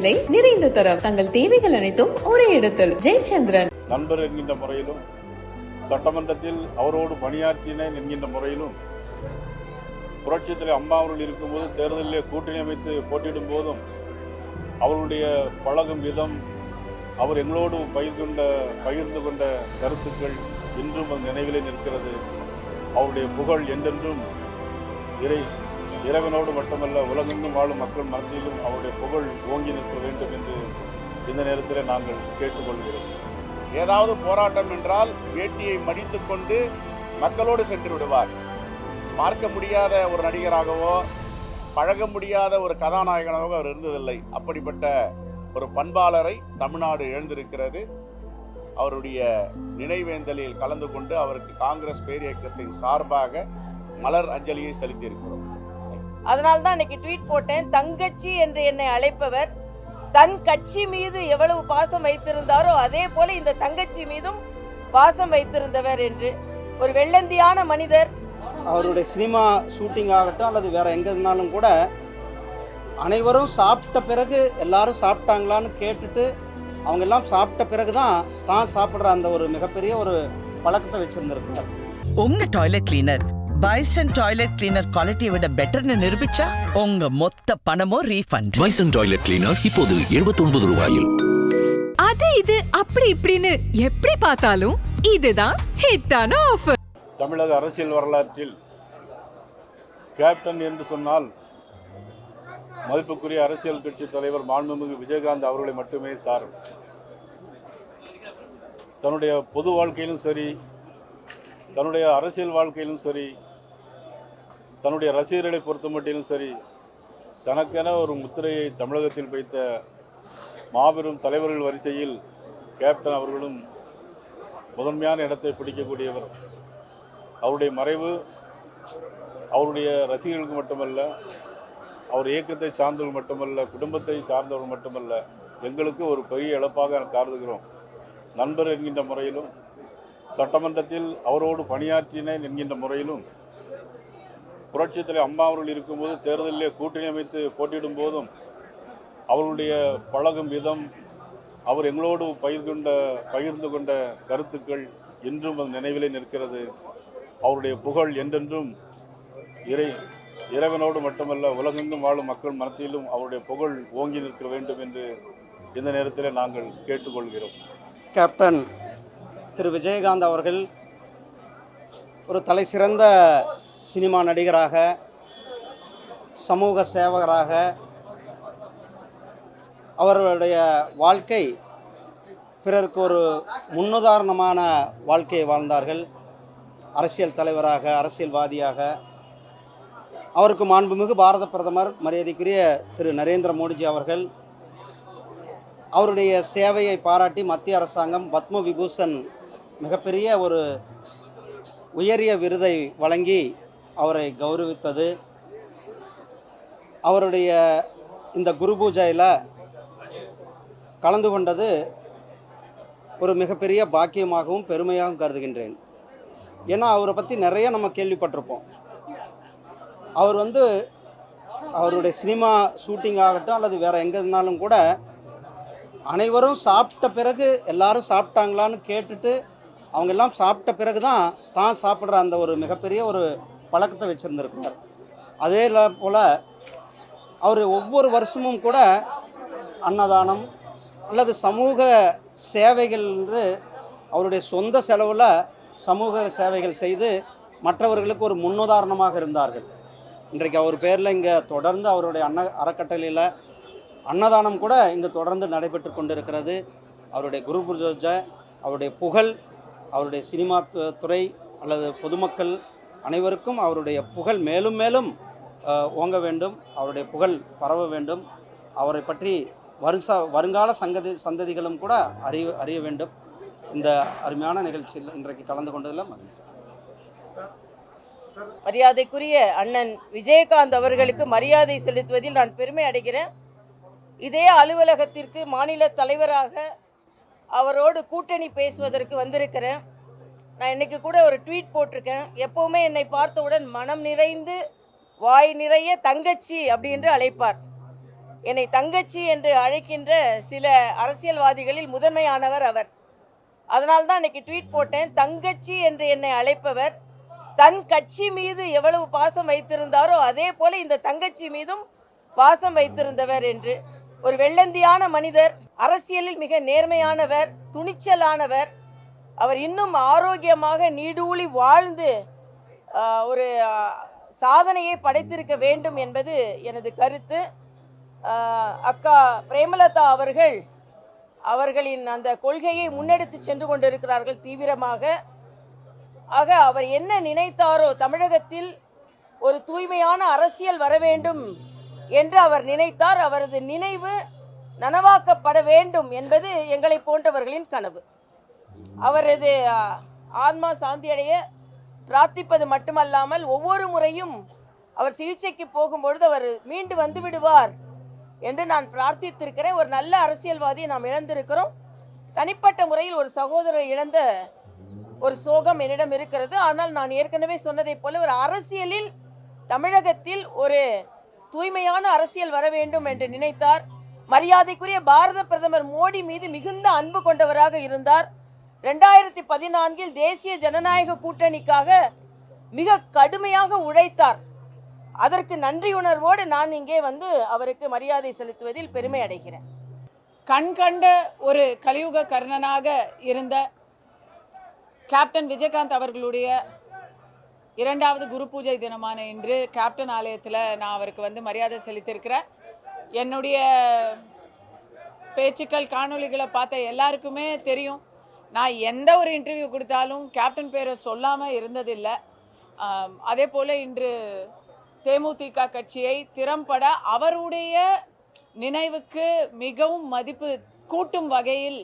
விலை, நிறைந்த தரம். தங்கள் தேவைகள் அனைத்தும் ஒரே இடத்தில். ஜெயச்சந்திரன். நண்பர் என்கின்ற முறையிலும், சட்டமன்றத்தில் அவரோடு பணியாற்றினேன் என்கின்ற முறையிலும், புரட்சித் தலைவர் அம்மா அவர்கள் இருக்கும்போது தேர்தலிலே கூட்டணி அமைத்து போட்டியிடும் போதும் அவருடைய பழகும் விதம், அவர் எங்களோடு பகிர்ந்து கொண்ட கருத்துக்கள் இன்றும் அந்த நினைவிலே நிற்கிறது. அவருடைய புகழ் என்றென்றும் இறைவனோடு மட்டுமல்ல உலகெங்கும் வாழும் மக்கள் மத்தியிலும் அவருடைய புகழ் ஓங்கி நிற்க வேண்டும் என்று இந்த நேரத்தில் நாங்கள் கேட்டுக்கொள்கிறோம். ஏதாவது போராட்டம் என்றால் வேட்டியை மடித்துக் கொண்டு மக்களோடு சென்று விடுவார். பார்க்க முடியாத ஒரு நடிகராகவோ பழக முடியாத ஒரு கதாநாயகனாகவோ அவர் இருந்ததில்லை. அப்படிப்பட்ட ஒரு பண்பாளரை தமிழ்நாடு இழந்திருக்கிறது. அவருடைய நினைவேந்தலில் கலந்து கொண்டு அவருக்கு காங்கிரஸ் பேரியக்கத்தின் சார்பாக மலர் அஞ்சலியை செலுத்தியிருக்கிறோம். அதனால்தான் இன்னைக்கு ட்வீட் போட்டேன். தங்கச்சி என்று என்னை அழைப்பவர் தன் கட்சி மீது எவ்வளவு பாசம் வைத்திருந்தாரோ அதே போல இந்த தங்கச்சி மீதும் பாசம் வைத்திருந்தவர் என்று. ஒரு வெள்ளந்தியான மனிதர். அவருடைய சினிமா ஷூட்டிங் ஆகட்டும் அல்லது வேற எங்க இருந்தாலும் கூட அனைவரும் சாப்பிட்ட பிறகு எல்லாரும் சாப்பிட்டாங்களான்னு கேட்டுட்டு அவங்க எல்லாம் சாப்பிட்ட பிறகுதான் தான் சாப்பிட்ற அந்த ஒரு மிகப்பெரிய ஒரு பழக்கத்தை வச்சிருந்திருக்கிறார். உங்க toilet cleaner bison toilet cleaner குவாலிட்டியை விட பெட்டர்னு நிரூபிச்சா உங்க மொத்த பணமும் ரீஃபண்ட். பைசன் டாய்லெட் கிளீனர் இப்போது 79 ரூபாயில். அது இது அப்படி இப்படின்னு எப்படி பார்த்தாலும் இதுதான் ஹிட்டான ஆஃபர். தமிழக அரசியல் வரலாற்றில் கேப்டன் என்று சொன்னால் மதிப்புக்குரிய அரசியல் கட்சி தலைவர் மாண்புமிகு விஜயகாந்த் அவர்களை மட்டுமே சாரும். தன்னுடைய பொது வாழ்க்கையிலும் சரி, தன்னுடைய அரசியல் வாழ்க்கையிலும் சரி, தன்னுடைய ரசிகர்களை பொறுத்த மட்டிலும் சரி, தனக்கென ஒரு முத்திரையை தமிழகத்தில் வைத்த மாபெரும் தலைவர்கள் வரிசையில் கேப்டன் அவர்களும் முதன்மையான இடத்தை பிடிக்கக்கூடியவர். அவருடைய மறைவு அவருடைய ரசிகர்களுக்கு மட்டுமல்ல, அவர் இயக்கத்தை சார்ந்தவர்கள் மட்டுமல்ல, குடும்பத்தை சார்ந்தவர்கள் மட்டுமல்ல, எங்களுக்கு ஒரு பெரிய இழப்பாக கருதுகிறோம். நண்பர் என்கின்ற முறையிலும், சட்டமன்றத்தில் அவரோடு பணியாற்றினேன் என்கின்ற முறையிலும், புரட்சித் தலைவர் அம்மா அவர்கள் இருக்கும்போது தேர்தலிலே கூட்டணி அமைத்து போட்டியிடும் போதும் அவருடைய பழகும் விதம், அவர் எங்களோடு பகிர்ந்து கொண்ட கருத்துக்கள் இன்றும் அந்த நினைவிலே நிற்கிறது. அவருடைய புகழ் என்றென்றும் இறைவனோடு மட்டுமல்ல உலகெங்கும் வாழும் மக்கள் மத்தியிலும் அவருடைய புகழ் ஓங்கி நிற்க வேண்டும் என்று இந்த நேரத்தில் நாங்கள் கேட்டுக்கொள்கிறோம். கேப்டன் திரு விஜயகாந்த் அவர்கள் ஒரு தலை சிறந்த சினிமா நடிகராக, சமூக சேவகராக, அவர்களுடைய வாழ்க்கை பிறருக்கு ஒரு முன்னுதாரணமான வாழ்க்கையை வாழ்ந்தார்கள். அரசியல் தலைவராக, அரசியல்வாதியாக. அவருக்கு மாண்புமிகு பாரத பிரதமர் மரியாதைக்குரிய திரு நரேந்திர மோடிஜி அவர்கள் அவருடைய சேவையை பாராட்டி மத்திய அரசாங்கம் பத்ம விபூஷன் மிகப்பெரிய ஒரு உயரிய விருதை வழங்கி அவரை கௌரவித்தது. அவருடைய இந்த குரு பூஜையில் கலந்து கொண்டது ஒரு மிகப்பெரிய பாக்கியமாகவும் பெருமையாகவும் கருதுகின்றேன். ஏன்னா அவரை பற்றி நிறைய நம்ம கேள்விப்பட்டிருப்போம். அவர் அவருடைய சினிமா ஷூட்டிங் ஆகட்டும் அல்லது வேறு எங்கே இருந்தாலும் கூட அனைவரும் சாப்பிட்ட பிறகு எல்லாரும் சாப்பிட்டாங்களான்னு கேட்டுட்டு அவங்க எல்லாம் சாப்பிட்ட பிறகு தான் சாப்பிட்ற அந்த ஒரு மிகப்பெரிய ஒரு பழக்கத்தை வச்சுருந்துருக்கிறார். அதே போல் அவர் ஒவ்வொரு வருஷமும் கூட அன்னதானம் அல்லது சமூக சேவைகள் என்று அவருடைய சொந்த செலவில் சமூக சேவைகள் செய்து மற்றவர்களுக்கு ஒரு முன்னுதாரணமாக இருந்தார்கள். இன்றைக்கு அவர் பேரில் இங்கே தொடர்ந்து அவருடைய அறக்கட்டளையில் அன்னதானம் கூட இங்கே தொடர்ந்து நடைபெற்று கொண்டிருக்கிறது. அவருடைய குரு பூஜை, அவருடைய புகழ், அவருடைய சினிமா துறை அல்லது பொதுமக்கள் அனைவருக்கும் அவருடைய புகழ் மேலும் மேலும் ஓங்க வேண்டும், அவருடைய புகழ் பரவ வேண்டும். அவரை பற்றி வருங்கால சந்ததிகளும் கூட அறிய வேண்டும். இந்த அருமையான நிகழ்ச்சியில் இன்றைக்கு கலந்து கொண்டதில் மகிழ்ச்சி. மரியாதைக்குரிய அண்ணன் விஜயகாந்த் அவர்களுக்கு மரியாதை செலுத்துவதில் நான் பெருமை அடைகிறேன். இதே அலுவலகத்திற்கு மாநில தலைவராக அவரோடு கூட்டணி பேசுவதற்கு வந்திருக்கிறேன். நான் இன்னைக்கு கூட ஒரு ட்வீட் போட்டிருக்கேன். எப்போவுமே என்னை பார்த்தவுடன் மனம் நிறைந்து வாய் நிறைய தங்கச்சி அப்படி என்று அழைப்பார். என்னை தங்கச்சி என்று அழைக்கின்ற சில அரசியல்வாதிகளில் முதன்மையானவர் அவர். அதனால்தான் இன்னைக்கு ட்வீட் போட்டேன், தங்கச்சி என்று என்னை அழைப்பவர் தன் கட்சி மீது எவ்வளவு பாசம் வைத்திருந்தாரோ அதே போல இந்த தங்கச்சி மீதும் பாசம் வைத்திருந்தவர் என்று. ஒரு வெள்ளந்தியான மனிதர், அரசியலில் மிக நேர்மையானவர், துணிச்சலானவர். அவர் இன்னும் ஆரோக்கியமாக நீடூழி வாழ்ந்து ஒரு சாதனையை படைத்திருக்க வேண்டும் என்பது எனது கருத்து. அக்கா பிரேமலதா அவர்களின் அந்த கொள்கையை முன்னெடுத்து சென்று கொண்டிருக்கிறார்கள் தீவிரமாக. ஆக அவர் என்ன நினைத்தாரோ, தமிழகத்தில் ஒரு தூய்மையான அரசியல் வர வேண்டும் என்று அவர் நினைத்தார். அவரது நினைவு நனவாக்கப்பட வேண்டும் என்பது எங்களை போன்றவர்களின் கனவு. அவரது ஆன்மா சாந்தியடைய பிரார்த்திப்பது மட்டுமல்லாமல் ஒவ்வொரு முறையும் அவர் சிகிச்சைக்கு போகும்பொழுது அவர் மீண்டு வந்து விடுவார் என்று நான் பிரார்த்தித்திருக்கிறேன். ஒரு நல்ல அரசியல்வாதியை நாம் இழந்திருக்கிறோம். தனிப்பட்ட முறையில் ஒரு சகோதரர் இழந்த ஒரு சோகம் என்னிடம் இருக்கிறது. ஆனால் நான் ஏற்கனவே சொன்னதை போல ஒரு அரசியலில் தமிழகத்தில் ஒரு தூய்மையான அரசியல் வர வேண்டும் என்று நினைத்தார். மரியாதைக்குரிய பாரத பிரதமர் மோடி மீது மிகுந்த அன்பு கொண்டவராக இருந்தார். 2014 தேசிய ஜனநாயக கூட்டணிக்காக மிக கடுமையாக உழைத்தார். அதற்கு நன்றியுணர்வோடு நான் இங்கே வந்து அவருக்கு மரியாதை செலுத்துவதில் பெருமை அடைகிறேன். கண்கண்ட ஒரு கலியுக கர்ணனாக இருந்த கேப்டன் விஜயகாந்த் அவர்களுடைய 2வது குரு பூஜை தினமான இன்று கேப்டன் ஆலயத்தில் நான் அவருக்கு மரியாதை செலுத்தியிருக்கிறேன். என்னுடைய பேச்சுக்கள் காணொளிகளை பார்த்த எல்லாருக்குமே தெரியும், நான் எந்த ஒரு இன்டர்வியூ கொடுத்தாலும் கேப்டன் பேரை சொல்லாமல் இருந்ததில்லை. அதே போல் இன்று தேமுதிக கட்சியை திறம்பட அவருடைய நினைவுக்கு மிகவும் மதிப்பு கூட்டும் வகையில்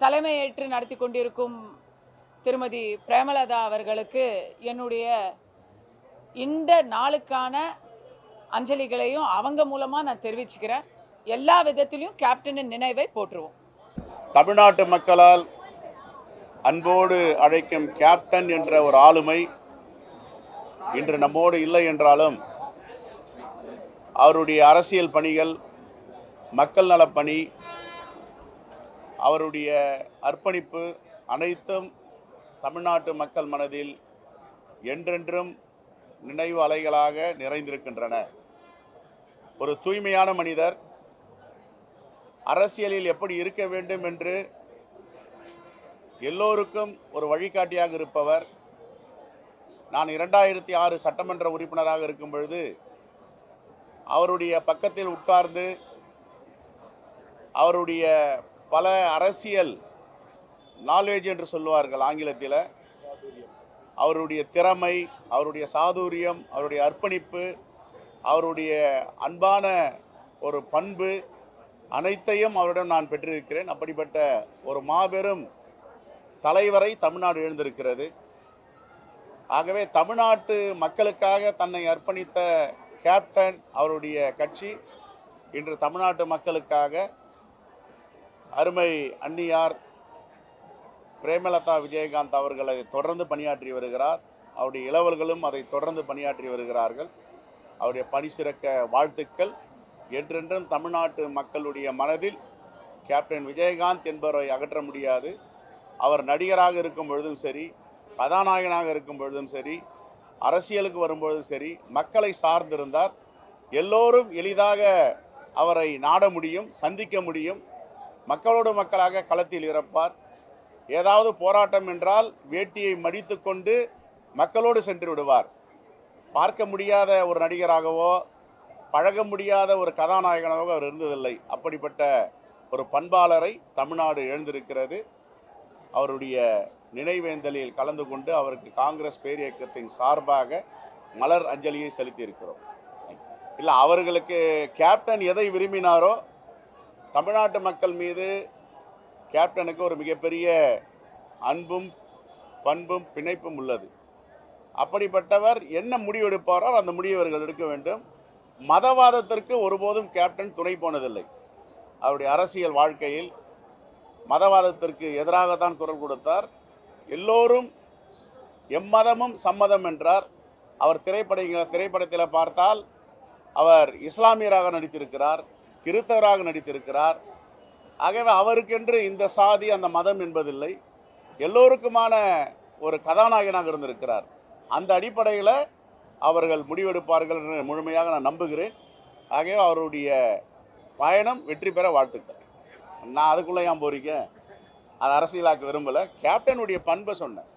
தலைமையேற்று நடத்தி கொண்டிருக்கும் திருமதி பிரேமலதா அவர்களுக்கு என்னுடைய இந்த நாளுக்கான அஞ்சலிகளையும் அவங்க மூலமாக நான் தெரிவிச்சுக்கிறேன். எல்லா விதத்திலையும் கேப்டனின் நினைவை போற்றுவோம். தமிழ்நாட்டு மக்களால் அன்போடு அழைக்கும் கேப்டன் என்ற ஒரு ஆளுமை இன்று நம்மோடு இல்லை என்றாலும் அவருடைய அரசியல் பணிகள், மக்கள் நலப்பணி, அவருடைய அர்ப்பணிப்பு அனைத்தும் தமிழ்நாட்டு மக்கள் மனதில் என்றென்றும் நினைவு அலைகளாக நிறைந்திருக்கின்றன. ஒரு தூய்மையான மனிதர், அரசியலில் எப்படி இருக்க வேண்டும் என்று எல்லோருக்கும் ஒரு வழிகாட்டியாக இருப்பவர். நான் 2006 சட்டமன்ற உறுப்பினராக இருக்கும் பொழுது அவருடைய பக்கத்தில் உட்கார்ந்து அவருடைய பல அரசியல் நாலேஜ் என்று சொல்லுவார்கள் ஆங்கிலத்தில், அவருடைய திறமை, அவருடைய சாதுரியம், அவருடைய அர்ப்பணிப்பு, அவருடைய அன்பான ஒரு பண்பு அனைத்தையும் அவரிடம் நான் பெற்றிருக்கிறேன். அப்படிப்பட்ட ஒரு மாபெரும் தலைவரை தமிழ்நாடு எழுந்திருக்கிறது. ஆகவே தமிழ்நாட்டு மக்களுக்காக தன்னை அர்ப்பணித்த கேப்டன் அவருடைய கட்சி இன்று தமிழ்நாட்டு மக்களுக்காக அருமை அன்னியார் பிரேமலதா விஜயகாந்த் அவர்களை தொடர்ந்து பணியாற்றி வருகிறார். அவருடைய இளவல்களும் அதை தொடர்ந்து பணியாற்றி வருகிறார்கள். அவருடைய பணி சிறக்க வாழ்த்துக்கள். என்றென்றும் தமிழ்நாட்டு மக்களுடைய மனதில் கேப்டன் விஜயகாந்த் என்பவரை அகற்ற முடியாது. அவர் நடிகராக இருக்கும் பொழுதும் சரி, கதாநாயகனாக இருக்கும் பொழுதும் சரி, அரசியலுக்கு வரும்பொழுதும் சரி, மக்களை சார்ந்திருந்தார். எல்லோரும் எளிதாக அவரை நாட முடியும், சந்திக்க முடியும். மக்களோடு மக்களாக களத்தில் இறப்பார். ஏதாவது போராட்டம் என்றால் வேட்டியை மடித்து கொண்டு மக்களோடு சென்று விடுவார். பார்க்க முடியாத ஒரு நடிகராகவோ பழக முடியாத ஒரு கதாநாயகனாகவோ அவர் இருந்ததில்லை. அப்படிப்பட்ட ஒரு பண்பாளரை தமிழ்நாடு எழுந்திருக்கிறது. அவருடைய நினைவேந்தலில் கலந்து கொண்டு அவருக்கு காங்கிரஸ் பேரியக்கத்தின் சார்பாக மலர் அஞ்சலியை செலுத்தியிருக்கிறோம். இல்லை, அவர்களுக்கு கேப்டன் எதை விரும்பினாரோ, தமிழ்நாட்டு மக்கள் மீது கேப்டனுக்கு ஒரு மிகப்பெரிய அன்பும் பண்பும் பிணைப்பும் உள்ளது. அப்படிப்பட்டவர் என்ன முடிவெடுப்பாரோ அந்த முடிவர்கள் எடுக்க வேண்டும். மதவாதத்திற்கு ஒருபோதும் கேப்டன் துணை போனதில்லை. அவருடைய அரசியல் வாழ்க்கையில் மதவாதத்திற்கு எதிராகத்தான் குரல் கொடுத்தார். எல்லோரும் எம்மதமும் சம்மதம் என்றார். அவர் திரைப்படத்தில் பார்த்தால் அவர் இஸ்லாமியராக நடித்திருக்கிறார். கிறித்தவராக நடித்திருக்கிறார். ஆகவே அவருக்கென்று இந்த சாதி அந்த மதம் என்பதில்லை, எல்லோருக்குமான ஒரு கதாநாயகனாக இருந்திருக்கிறார். அந்த அடிப்படையில் அவர்கள் முடிவெடுப்பார்கள் என்று முழுமையாக நான் நம்புகிறேன். ஆகவே அவருடைய பயணம் வெற்றி பெற வாழ்த்துக்கள். நான் அதுக்குள்ளே ஏன் போறீங்க, அது அரசியலாக்க விரும்பலை. கேப்டனுடைய பண்பை சொன்னேன்.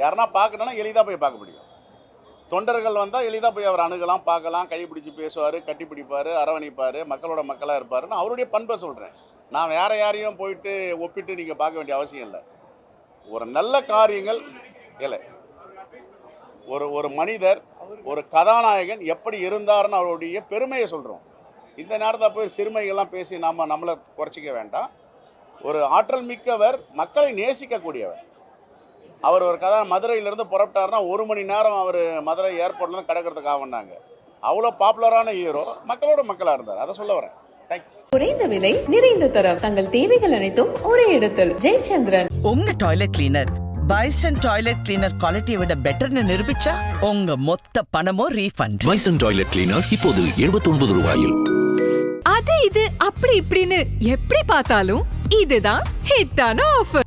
யாருன்னா பார்க்கணுன்னா எளிதாக போய் பார்க்க முடியும். தொண்டர்கள் வந்தால் எளிதாக போய் அவர் அணுகலாம், பார்க்கலாம், கைப்பிடிச்சு பேசுவார், கட்டி பிடிப்பார், அரவணைப்பார், மக்களோட மக்களாக இருப்பாருன்னு அவருடைய பண்பை சொல்கிறேன். நான் வேறு யாரையும் போயிட்டு ஒப்பிட்டு நீங்கள் பார்க்க வேண்டிய அவசியம் இல்லை. ஒரு நல்ல காரியங்கள் இல்லை, ஒரு மனிதர், ஒரு கதாநாயகன் எப்படி இருந்தாருன்னு அவருடைய பெருமையை சொல்கிறோம். இந்த நேரத்தில் போய் சிறுமைகள்லாம் பேசி நம்மளை குறைச்சிக்க வேண்டாம். ஒரு ஆற்றல் மிக்கவர், மக்களை நேசிக்கக்கூடியவர். அவர் ஒரு மதுரையிலேருந்து புறப்பட்டார்னா 1 மணி நேரம் அவர் மதுரை ஏர்போர்ட்லேருந்து கிடக்கிறதுக்காக வந்தாங்க. அவ்வளோ பாப்புலரான ஹீரோ, மக்களோட மக்களாக இருந்தார். அதை சொல்ல வரேன். குறைந்த விலை நிறைந்த தரம் தங்கள் தேவைகள் அனைத்தும் ஒரே இடத்தில். ஜெயச்சந்திரன். உங்க toilet cleaner bison toilet cleaner குவாலிட்டியை விட பெட்டர்னு நிரூபிச்சா உங்க மொத்த பணமும் ரீஃபண்ட். பைசன் டாய்லெட் கிளீனர் இப்போது 79 ரூபாயில். அது இது அப்படி இப்படின்னு எப்படி பார்த்தாலும் இதுதான் ஹிட்டான ஆஃபர்.